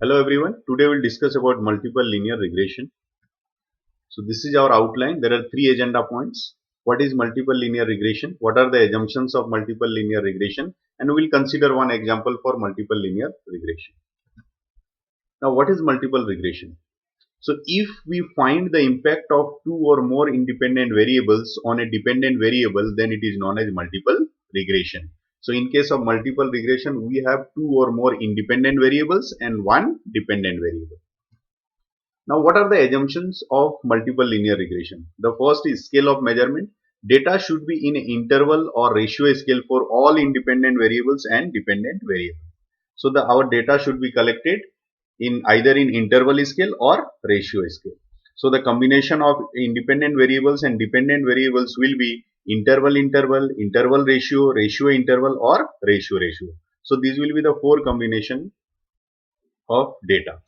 Hello everyone. Today we'll discuss about multiple linear regression. So this is our outline. There are three agenda points. What is multiple linear regression? What are the assumptions of multiple linear regression? And we'll consider one example for multiple linear regression. Now what is multiple regression? So if we find the impact of two or more independent variables on a dependent variable, then it is known as multiple regression. So in case of multiple regression, we have two or more independent variables and one dependent variable. Now, what are the assumptions of multiple linear regression? The first is scale of measurement. Data should be in an interval or ratio scale for all independent variables and dependent variables. So, our data should be collected in either in interval scale or ratio scale. So, the combination of independent variables and dependent variables will be interval interval, interval ratio, ratio interval or ratio ratio. So, these will be the four combination of data.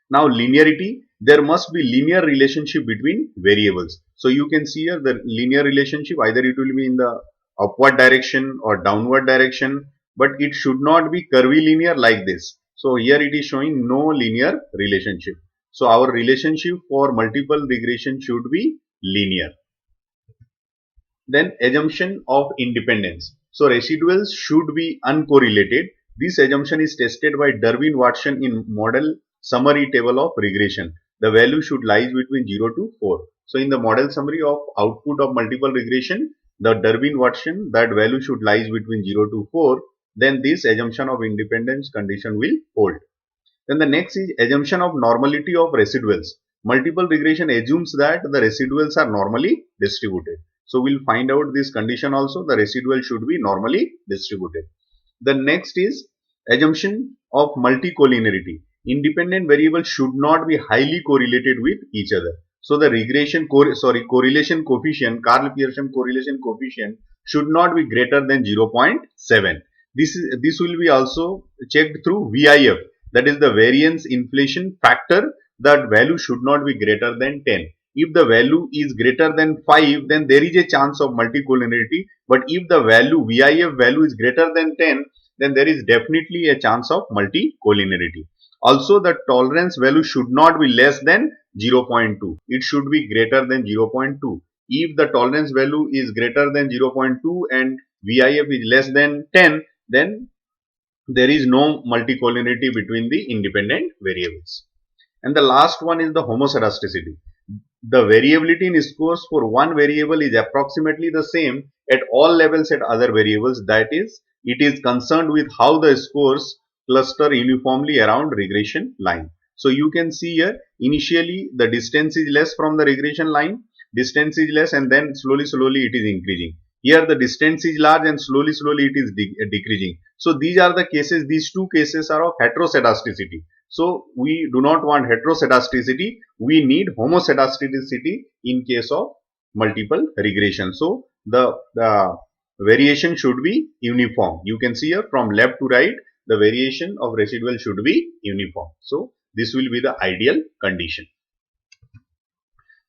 Now linearity, there must be linear relationship between variables. So you can see here the linear relationship, either it will be in the upward direction or downward direction, but it should not be curvilinear like this. So here it is showing no linear relationship. So our relationship for multiple regression should be linear. Then assumption of independence. So residuals should be uncorrelated. This assumption is tested by Darwin-Watson in model summary table of regression. The value should lie between 0 to 4. So in the model summary of output of multiple regression, the Darwin-Watson, that value should lie between 0 to 4. Then this assumption of independence condition will hold. Then the next is assumption of normality of residuals. Multiple regression assumes that the residuals are normally distributed. So we'll find out this condition also, the residual should be normally distributed. The next is assumption of multicollinearity. Independent variables should not be highly correlated with each other. So the correlation coefficient, Karl Pearson correlation coefficient should not be greater than 0.7. This will be also checked through VIF, that is the variance inflation factor. That value should not be greater than 10. If the value is greater than 5, then there is a chance of multicollinearity. But if the value VIF value is greater than 10, then there is definitely a chance of multicollinearity. Also, the tolerance value should not be less than 0.2. It should be greater than 0.2. If the tolerance value is greater than 0.2 and VIF is less than 10, then there is no multicollinearity between the independent variables. And the last one is the homoscedasticity. The variability in scores for one variable is approximately the same at all levels at other variables. That is, it is concerned with how the scores cluster uniformly around regression line. So you can see here, initially the distance is less from the regression line, distance is less, and then slowly it is increasing. Here the distance is large and slowly it is decreasing. So these are the cases, these two cases are of heteroscedasticity. So we do not want heteroscedasticity, we need homoscedasticity in case of multiple regression. So the variation should be uniform. You can see here from left to right, the variation of residual should be uniform. So this will be the ideal condition.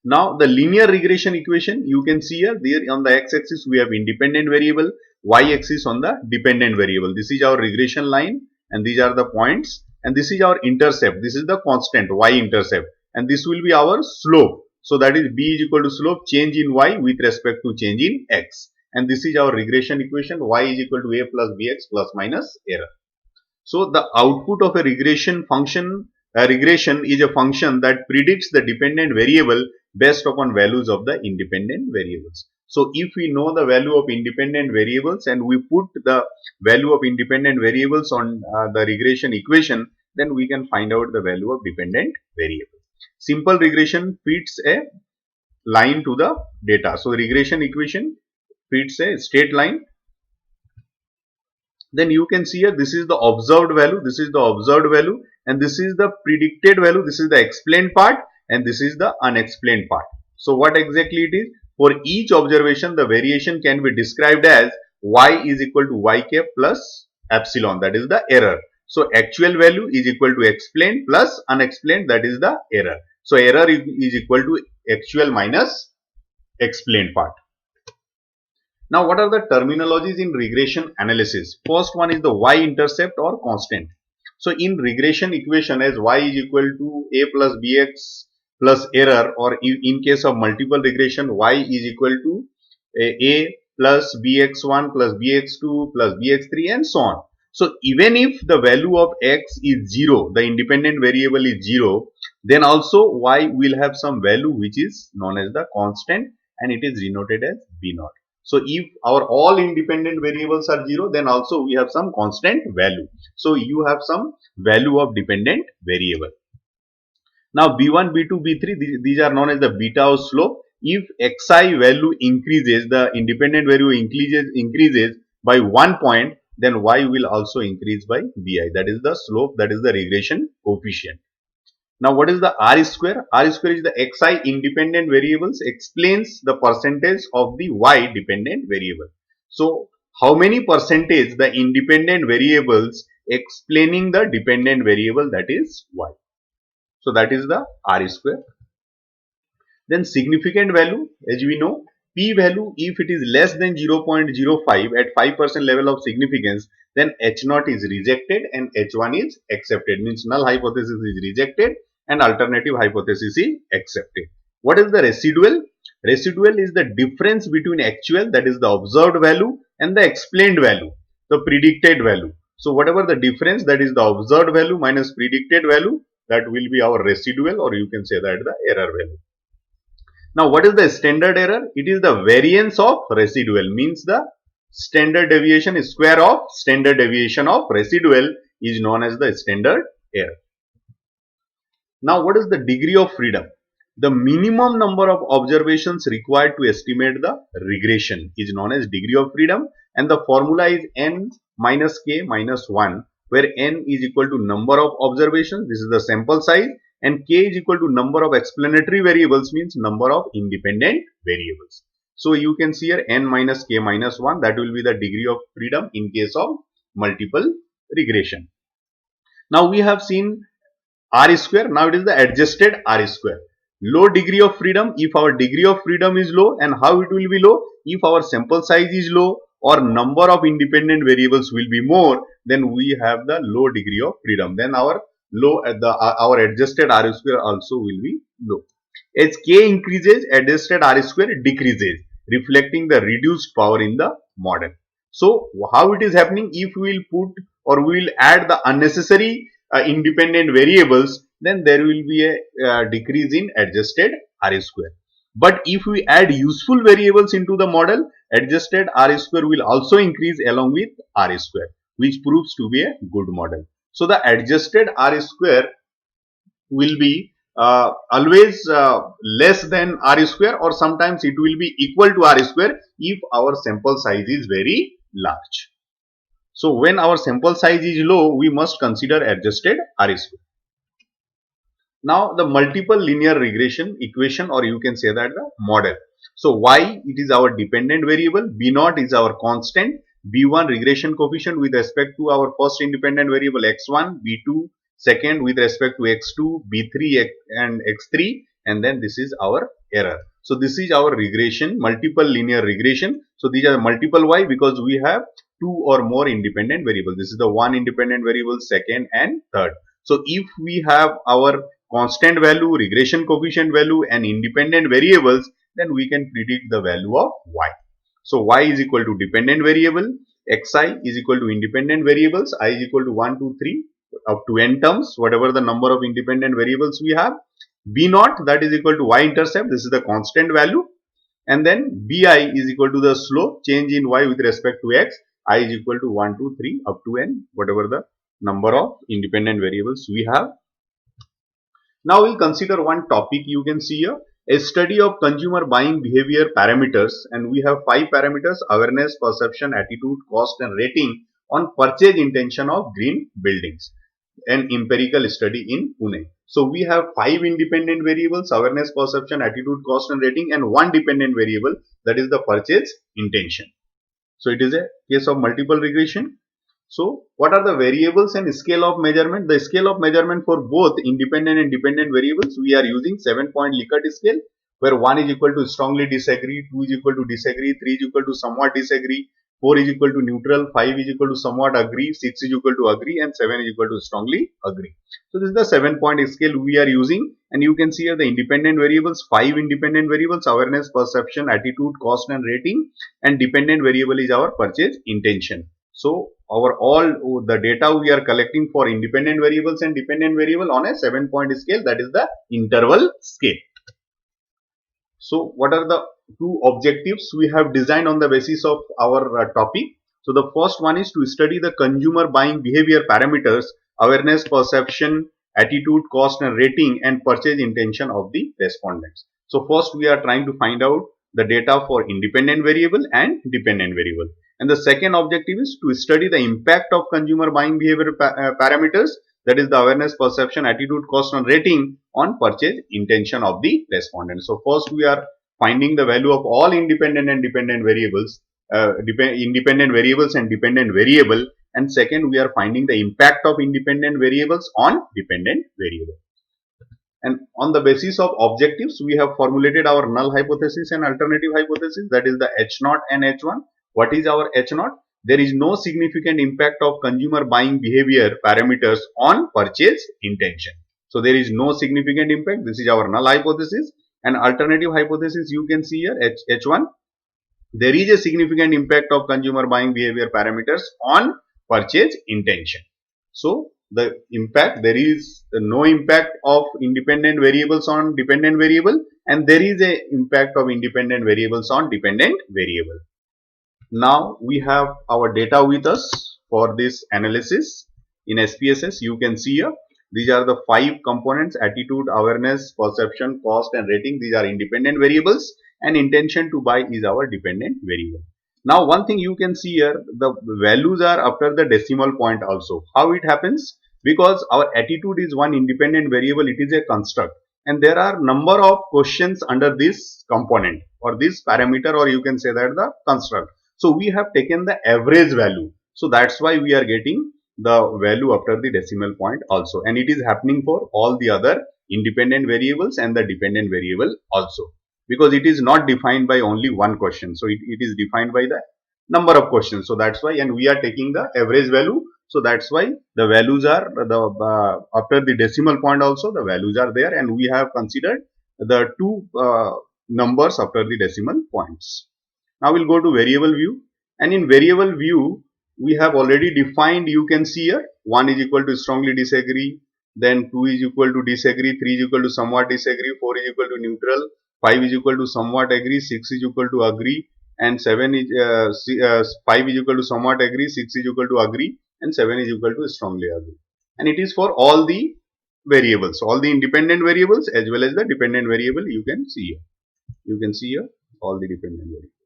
Now the linear regression equation, you can see here, there on the x-axis we have independent variable, y-axis on the dependent variable. This is our regression line and these are the points, and this is our intercept. This is the constant y-intercept, and this will be our slope. So that is b is equal to slope change in y with respect to change in x, and this is our regression equation, y is equal to a plus bx plus minus error. So the output of a regression function, a regression is a function that predicts the dependent variable based upon values of the independent variables. So if we know the value of independent variables and we put the value of independent variables on the regression equation, then we can find out the value of dependent variable. Simple regression fits a line to the data. So regression equation fits a straight line. Then you can see here, this is the observed value, this is the observed value, and this is the predicted value, this is the explained part, and this is the unexplained part. So what exactly it is? For each observation, the variation can be described as y is equal to y cap plus epsilon, that is the error. So actual value is equal to explained plus unexplained, that is the error. So error is equal to actual minus explained part. Now, what are the terminologies in regression analysis? First one is the y-intercept or constant. So in regression equation, as y is equal to a plus bx plus error, or in case of multiple regression, y is equal to a plus bx1 plus bx2 plus bx3 and so on. So even if the value of x is 0, the independent variable is 0, then also y will have some value which is known as the constant, and it is denoted as b0. So if our all independent variables are 0, then also we have some constant value. So you have some value of dependent variable. Now b1, b2, b3, these are known as the beta or slope. If xi value increases, the independent value increases by 1 point, then y will also increase by bi. That is the slope, that is the regression coefficient. Now what is the R square? R square is the xi independent variables explains the percentage of the y dependent variable. So how many percentage the independent variables explaining the dependent variable, that is y. So that is the R square. Then significant value, as we know, p value, if it is less than 0.05 at 5% level of significance, then h0 is rejected and h1 is accepted. Means null hypothesis is rejected and alternative hypothesis is accepted. What is the residual? Residual is the difference between actual, that is the observed value, and the explained value, the predicted value. So whatever the difference, that is the observed value minus predicted value, that will be our residual, or you can say that the error value. Now what is the standard error? It is the variance of residual, means the standard deviation is square of standard deviation of residual is known as the standard error. Now what is the degree of freedom? The minimum number of observations required to estimate the regression is known as degree of freedom, and the formula is n minus k minus 1, where n is equal to number of observations, this is the sample size, and k is equal to number of explanatory variables, means number of independent variables. So you can see here n minus k minus 1, that will be the degree of freedom in case of multiple regression. Now we have seen R square, now it is the adjusted R square. Low degree of freedom, if our degree of freedom is low, and how it will be low? If our sample size is low or number of independent variables will be more, then we have the low degree of freedom. Then our our adjusted R square also will be low. As k increases, adjusted R square decreases, reflecting the reduced power in the model. So how it is happening? If we will put or we will add the unnecessary independent variables, then there will be a decrease in adjusted R square. But if we add useful variables into the model, adjusted R square will also increase along with R square, which proves to be a good model. So the adjusted R square will be always less than R square, or sometimes it will be equal to R square if our sample size is very large. So when our sample size is low, we must consider adjusted R square. Now the multiple linear regression equation, or you can say that the model. So y, it is our dependent variable, b0 is our constant, b1 regression coefficient with respect to our first independent variable x1, b2 second with respect to x2, b3 and x3, and then this is our error. So this is our regression, multiple linear regression. So these are multiple y because we have two or more independent variables. This is the one independent variable, second and third. So if we have our constant value, regression coefficient value and independent variables, then we can predict the value of y. So y is equal to dependent variable, xi is equal to independent variables, I is equal to 1, 2, 3 up to n terms, whatever the number of independent variables we have. b0, that is equal to y-intercept, this is the constant value, and then bi is equal to the slope change in y with respect to x, I is equal to 1, 2, 3 up to n, whatever the number of independent variables we have. Now we'll consider one topic. You can see here a study of consumer buying behavior parameters, and we have 5 parameters: awareness, perception, attitude, cost and rating on purchase intention of green buildings, an empirical study in Pune. So we have 5 independent variables: awareness, perception, attitude, cost and rating, and one dependent variable, that is the purchase intention. So it is a case of multiple regression. So what are the variables and scale of measurement? The scale of measurement for both independent and dependent variables, we are using 7-point Likert scale, where 1 is equal to strongly disagree, 2 is equal to disagree, 3 is equal to somewhat disagree, 4 is equal to neutral, 5 is equal to somewhat agree, 6 is equal to agree, and 7 is equal to strongly agree. So this is the 7-point scale we are using, and you can see here the independent variables, 5 independent variables: awareness, perception, attitude, cost and rating, and dependent variable is our purchase intention. So our all the data we are collecting for independent variables and dependent variable on a 7-point scale, that is the interval scale. So what are the two objectives we have designed on the basis of our topic? So the first one is to study the consumer buying behavior parameters: awareness, perception, attitude, cost and rating, and purchase intention of the respondents. So first we are trying to find out the data for independent variable and dependent variable. And the second objective is to study the impact of consumer buying behavior parameters, that is the awareness, perception, attitude, cost and rating, on purchase intention of the respondent. So first we are finding the value of all independent and dependent variables, independent variables and dependent variable, and second we are finding the impact of independent variables on dependent variable. And on the basis of objectives, we have formulated our null hypothesis and alternative hypothesis, that is the H0 and H1. What is our H0? There is no significant impact of consumer buying behavior parameters on purchase intention. So there is no significant impact. This is our null hypothesis. And alternative hypothesis, you can see here H1. There is a significant impact of consumer buying behavior parameters on purchase intention. So the impact, there is no impact of independent variables on dependent variable, and there is a impact of independent variables on dependent variable. Now we have our data with us for this analysis in SPSS. You can see here these are the 5 components: attitude, awareness, perception, cost and rating. These are independent variables, and intention to buy is our dependent variable. Now one thing you can see here, the values are after the decimal point also. How it happens? Because our attitude is one independent variable, it is a construct, and there are number of questions under this component or this parameter, or you can say that the construct. So we have taken the average value. So that's why we are getting the value after the decimal point also, and it is happening for all the other independent variables and the dependent variable also, because it is not defined by only one question. So it is defined by the number of questions. So that's why, and we are taking the average value. So that's why the values are the after the decimal point also the values are there, and we have considered the two numbers after the decimal points. Now we'll go to variable view, and in variable view we have already defined, you can see here 1 is equal to strongly disagree, then 2 is equal to disagree, 3 is equal to somewhat disagree, 4 is equal to neutral, 5 is equal to somewhat agree, 6 is equal to agree, and 7 is 5 is equal to somewhat agree, 6 is equal to agree, and 7 is equal to strongly agree. And it is for all the variables, all the independent variables as well as the dependent variable. You can see here. You can see here all the dependent variables.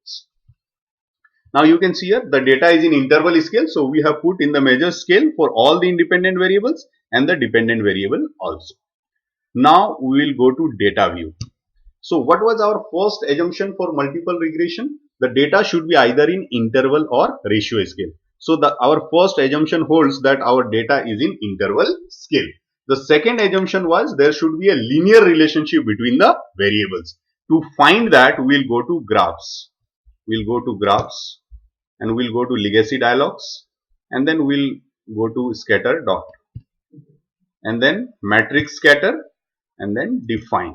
Now you can see here the data is in interval scale. So we have put in the measure scale for all the independent variables and the dependent variable also. Now we will go to data view. So what was our first assumption for multiple regression? The data should be either in interval or ratio scale. So our first assumption holds that our data is in interval scale. The second assumption was there should be a linear relationship between the variables. To find that, we will go to graphs. We'll go to graphs, and we'll go to legacy dialogues, and then we'll go to scatter dot, and then matrix scatter, and then define.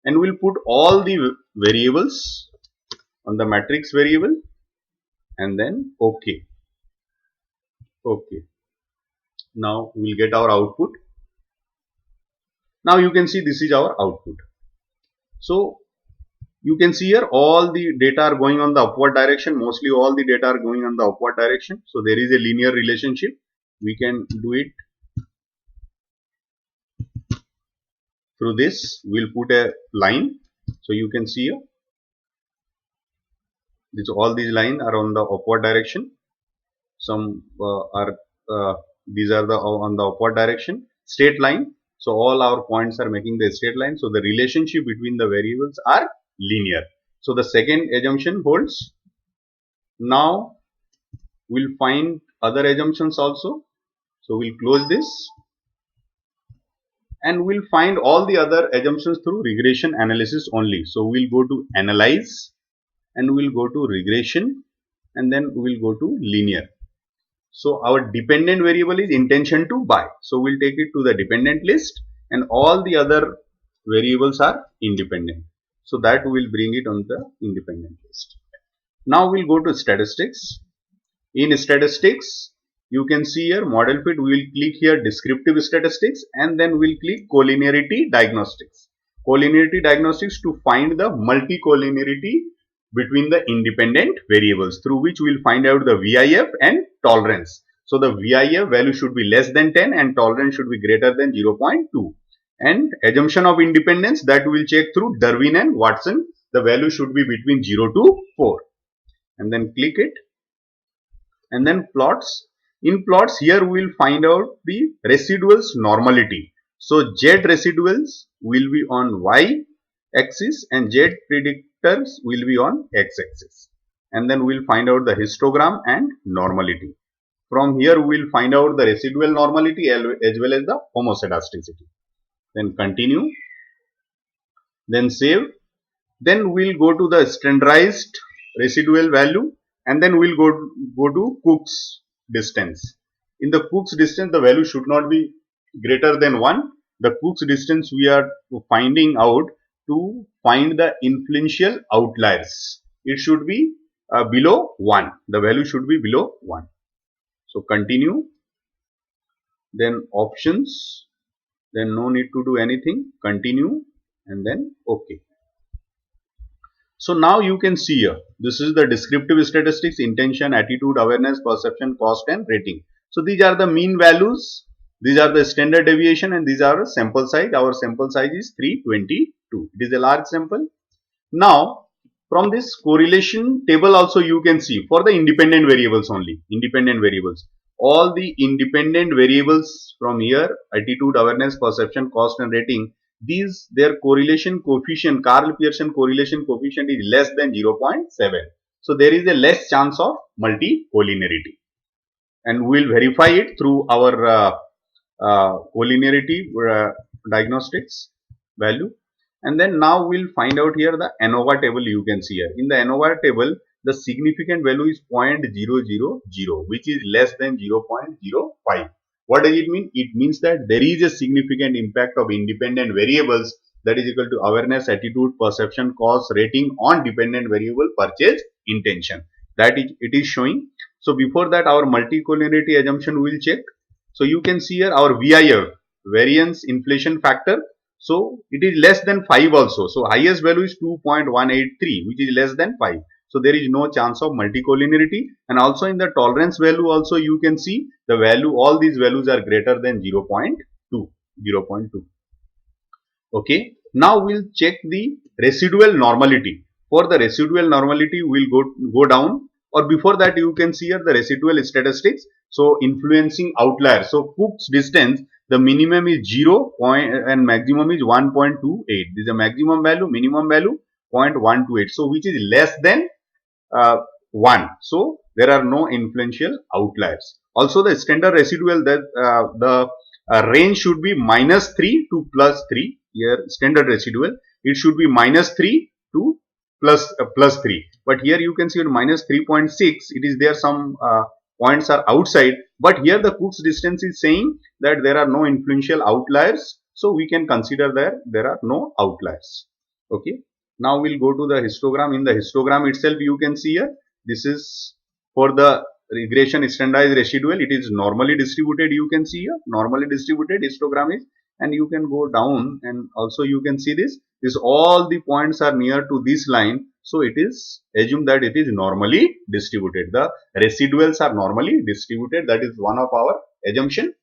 And we'll put all the variables on the matrix variable, and then OK. OK. Now we'll get our output. Now you can see this is our output. So you can see here all the data are going on the upward direction. Mostly all the data are going on the upward direction. So there is a linear relationship. We can do it through this. We'll put a line. So you can see here all these lines are on the upward direction. Some these are on the upward direction, straight line. So all our points are making the straight line. So the relationship between the variables are linear. So the second assumption holds. Now we'll find other assumptions also. So we'll close this, and we'll find all the other assumptions through regression analysis only. So we'll go to analyze, and we'll go to regression, and then we will go to linear. So our dependent variable is intention to buy. So we'll take it to the dependent list, and all the other variables are independent. So that will bring it on the independent list. Now we'll go to statistics. In statistics, you can see here model fit. We will click here descriptive statistics, and then we'll click collinearity diagnostics. Collinearity diagnostics to find the multi-collinearity between the independent variables, through which we'll find out the VIF and tolerance. So the VIF value should be less than 10 and tolerance should be greater than 0.2. And assumption of independence, that we'll check through Darwin and Watson. The value should be between 0 to 4. And then click it. And then plots. In plots, here we will find out the residuals normality. So Z residuals will be on Y axis and Z predictors will be on X axis. And then we will find out the histogram and normality. From here we will find out the residual normality as well as the homoscedasticity. Then continue. Then save. Then we will go to the standardized residual value, and then we'll go to Cook's distance. In the Cook's distance, the value should not be greater than 1. The Cook's distance we are finding out to find the influential outliers. It should be below 1. The value should be below 1. So continue. Then options. Then no need to do anything. Continue, and then OK. So now you can see here, this is the descriptive statistics: intention, attitude, awareness, perception, cost and rating. So these are the mean values, these are the standard deviation, and these are sample size. Our sample size is 322. It is a large sample. Now from this correlation table also you can see for the independent variables only, all the independent variables from here, attitude, awareness, perception, cost and rating, these, their correlation coefficient, Karl Pearson correlation coefficient is less than 0.7. So there is a less chance of multi-collinearity, and we will verify it through our collinearity diagnostics value. And then now we will find out here the ANOVA table. You can see here in the ANOVA table the significant value is 0.000, which is less than 0.05. What does it mean? It means that there is a significant impact of independent variables, that is equal to awareness, attitude, perception, cost, rating on dependent variable purchase intention. That it is showing. So before that our multi-collinearity assumption we will check. So you can see here our VIF, variance inflation factor. So it is less than 5 also. So highest value is 2.183, which is less than 5. So there is no chance of multi-collinearity. And also in the tolerance value also you can see the value, all these values are greater than 0.2. Okay. Now we'll check the residual normality. For the residual normality we'll go down, or before that you can see here the residual statistics. So influencing outlier. So Cook's distance, the minimum is 0 and maximum is 1.28. This is the maximum value, minimum value 0.128. So which is less than 1. So there are no influential outliers. Also the standard residual, that the range should be -3 to +3. Here standard residual, it should be -3 to +3. But here you can see -3.6. It is there, some points are outside, but here the Cook's distance is saying that there are no influential outliers. So we can consider that there are no outliers. Okay. Now we'll go to the histogram. In the histogram itself you can see here, this is for the regression standardized residual. It is normally distributed. You can see here normally distributed histogram is, and you can go down and also you can see this all the points are near to this line. So it is assumed that it is normally distributed. The residuals are normally distributed. That is one of our assumption.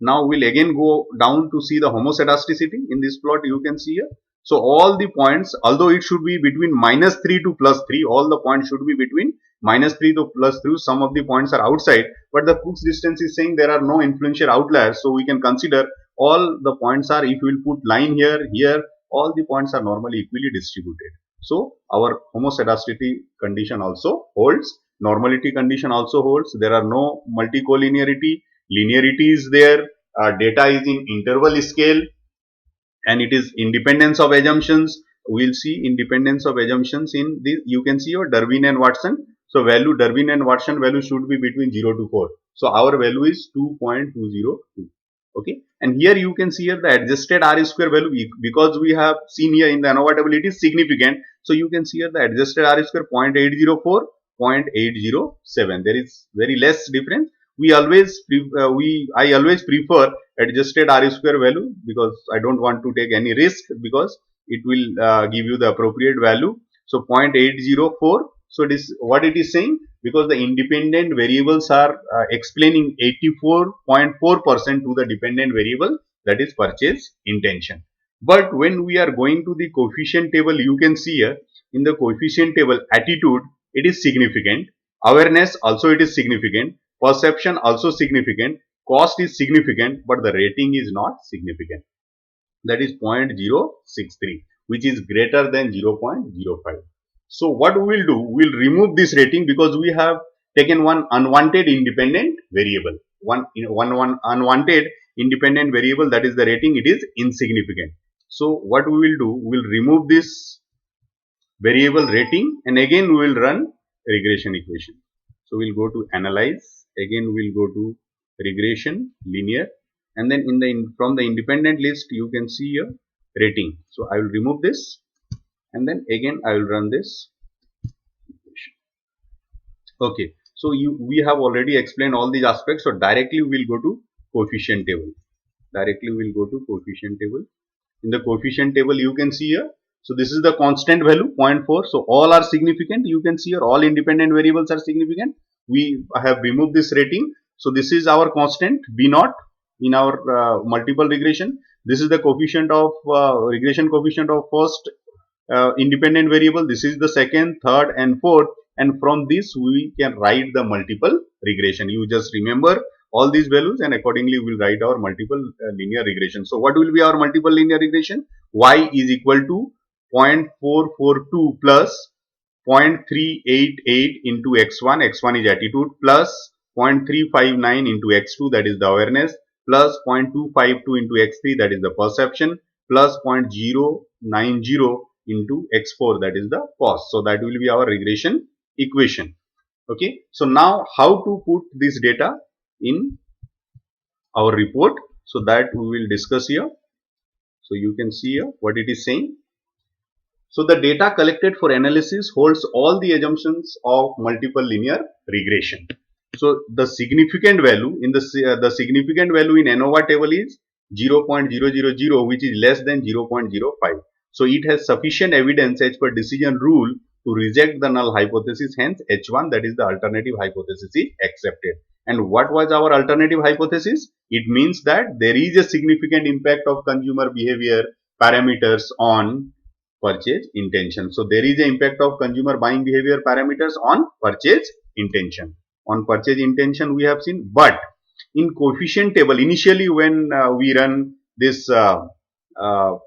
Now we'll again go down to see the homoscedasticity. In this plot you can see here. So all the points, although it should be between -3 to +3, all the points should be between -3 to +3. Some of the points are outside, but the Cook's distance is saying there are no influential outliers. So we can consider all the points are, if we will put line here, all the points are normally equally distributed. So our homoscedasticity condition also holds, normality condition also holds. There are no multi-collinearity, linearity is there, data is in interval scale, and it is independence of assumptions. We'll see independence of assumptions in this. You can see your Darwin and Watson. So value Durbin and Watson value should be between 0 to 4. So our value is 2.202. Okay, and here you can see here the adjusted R square value, because we have seen here in the ANOVA table it is significant. So you can see here the adjusted R square 0.804, 0.807. There is very less difference. I always prefer adjusted R square value, because I don't want to take any risk, because it will give you the appropriate value. So 0.804. So this what it is saying, because the independent variables are explaining 84.4% to the dependent variable, that is purchase intention. But when we are going to the coefficient table, you can see here in the coefficient table, attitude it is significant, awareness also it is significant, perception also significant, cost is significant, but the rating is not significant. That is 0.063, which is greater than 0.05. So what we will do, we will remove this rating, because we have taken one unwanted independent variable. One unwanted independent variable, that is the rating, it is insignificant. So what we will do, we will remove this variable rating, and again we will run regression equation. So we will go to analyze, again we will go to regression linear, and then from the independent list you can see a rating. So I will remove this, and then again I will run this. Okay, so we have already explained all these aspects. So directly we will go to coefficient table. Directly we will go to coefficient table. In the coefficient table you can see here. So this is the constant value 0.4. So all are significant. You can see here all independent variables are significant. We have removed this rating. So this is our constant B naught in our multiple regression. This is the coefficient of regression coefficient of first independent variable. This is the second, third and fourth, and from this we can write the multiple regression. You just remember all these values, and accordingly we will write our multiple linear regression. So what will be our multiple linear regression? Y is equal to 0.442 plus 0.388 into x1, x1 is attitude, plus 0.359 into x2, that is the awareness, plus 0.252 into x3, that is the perception, plus 0.090 into x4, that is the cost. So that will be our regression equation. Okay, so now how to put this data in our report, so that we will discuss here. So you can see here what it is saying. So the data collected for analysis holds all the assumptions of multiple linear regression. So the significant value in the significant value in ANOVA table is 0.000, which is less than 0.05. So it has sufficient evidence as per decision rule to reject the null hypothesis. Hence H1, that is the alternative hypothesis, is accepted. And what was our alternative hypothesis? It means that there is a significant impact of consumer behavior parameters on purchase intention. So there is an impact of consumer buying behavior parameters on purchase intention. On purchase intention we have seen, but in coefficient table initially when we run this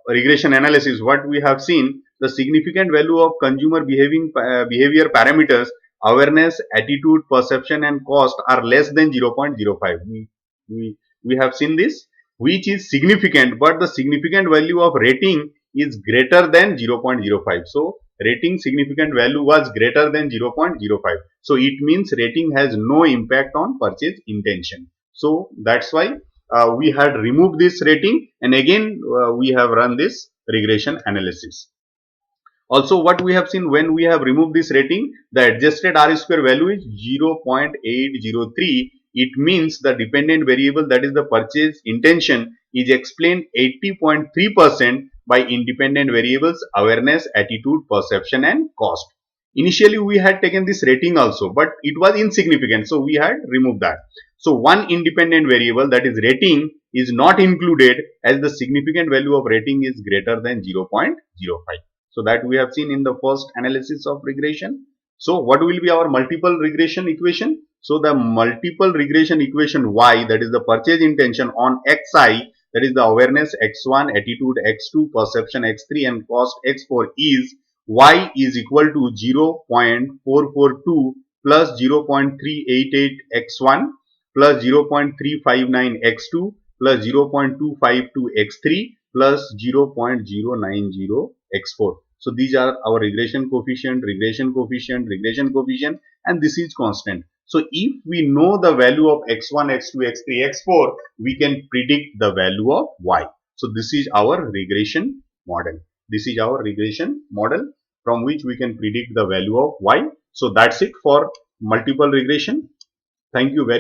regression analysis, what we have seen, the significant value of consumer behavior parameters, awareness, attitude, perception and cost are less than 0.05. We have seen this, which is significant, but the significant value of rating is greater than 0.05. So rating significant value was greater than 0.05. So it means rating has no impact on purchase intention. So that's why we had removed this rating, and again we have run this regression analysis. Also what we have seen, when we have removed this rating, the adjusted R square value is 0.803. It means the dependent variable, that is the purchase intention, is explained 80.3% by independent variables awareness, attitude, perception and cost. Initially we had taken this rating also, but it was insignificant, so we had removed that. So one independent variable, that is rating, is not included as the significant value of rating is greater than 0.05. So that we have seen in the first analysis of regression. So what will be our multiple regression equation? So the multiple regression equation Y, that is the purchase intention, on Xi, that is the awareness x1, attitude x2, perception x3 and cost x4, is Y is equal to 0.442 plus 0.388 x1 plus 0.359 x2 plus 0.252 x3 plus 0.090 x4. So these are our regression coefficient, and this is constant. So if we know the value of x1, x2, x3, x4, we can predict the value of y. So this is our regression model. This is our regression model from which we can predict the value of y. So that's it for multiple regression. Thank you very much.